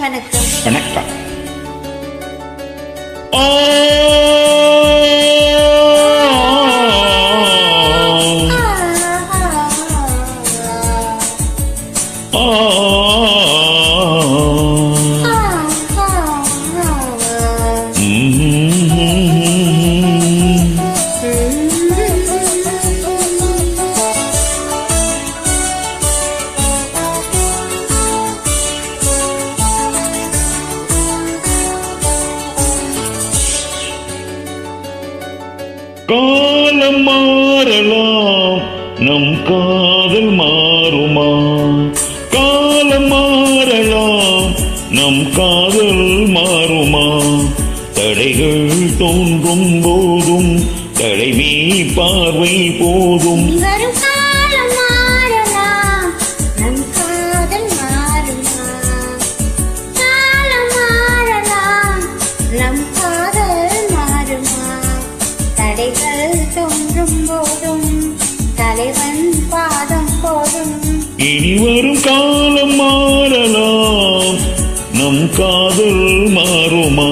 வணக்கம். வணக்கம். காலம் மாறலாம், நம் காதல் மாறுமா? காலம் மாறலாம், நம் காதல் மாறுமா? தடைகள் தோன்றும் போதும் தலைவி பார்வை போதும். தலைவன் பாதம் போதும். இனி வரும் காலம் மாறலாம், நம் காதல் மாறுமா?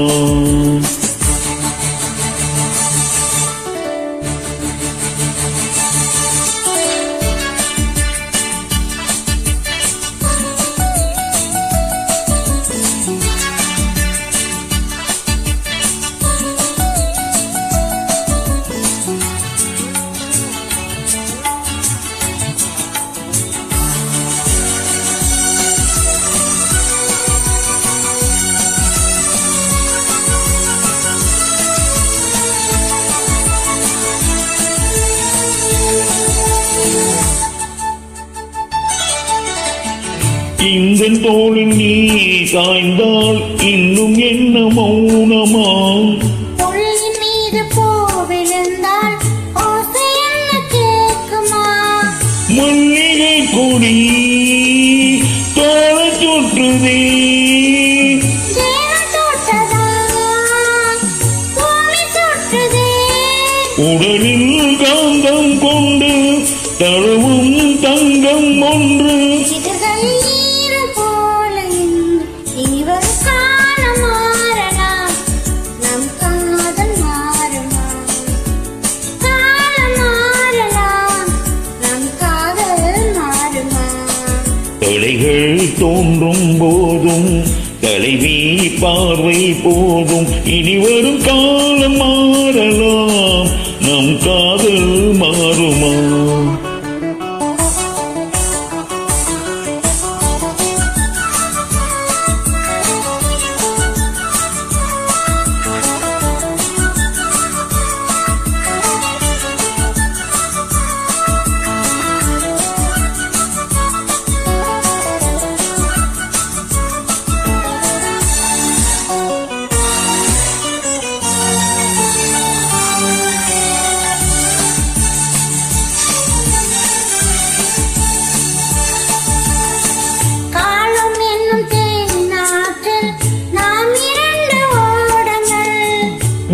இந்த தோளில் நீ சாய்ந்தால் இன்னும் என்ன மௌனமா? பொழியின் மீது போவிழுந்தால் ஓசை என்ன கேட்குமா? மல்லிகை கொடி தோள சுற்றுதே, உடலில் காந்தம் கொண்டு தழுவும் தங்கம் ஒன்று. தடைகள் தோன்றும் போதும் தலைவி பார்வை போதும். இனி வரும் காலம் மாறலாம், நம் காதல் மாறுமா?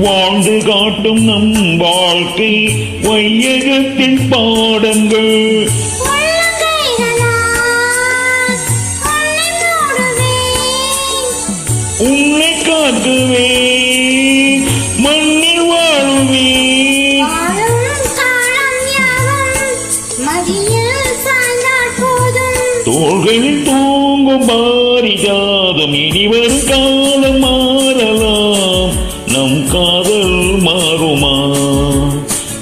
வாழ்ந்து காட்டும் நம் வாழ்க்கை வையகத்தின் பாடங்கள். உன்னை காக்குவே, மண்ணில் வாழுவே, தோள்களில் தூங்கும் பாரிஜாதம். இனி வரும் காலம் மாறலாம், நம் காதல் மாறுமா?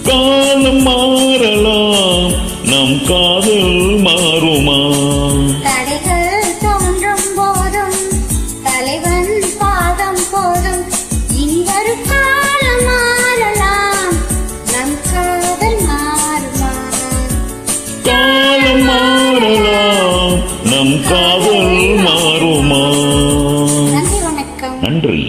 காலம் மாறலாம், நம் காதல் மாறுமா? தடைகள் தோன்றும் போதும் தலைவன் பாதம் போதும். இனி வரும் காலம் மாறலாம், நம் காதல் மாறுமா? காலம் மாறலாம், நம் காதல் மாறுமா? நன்றி, வணக்கம். நன்றி.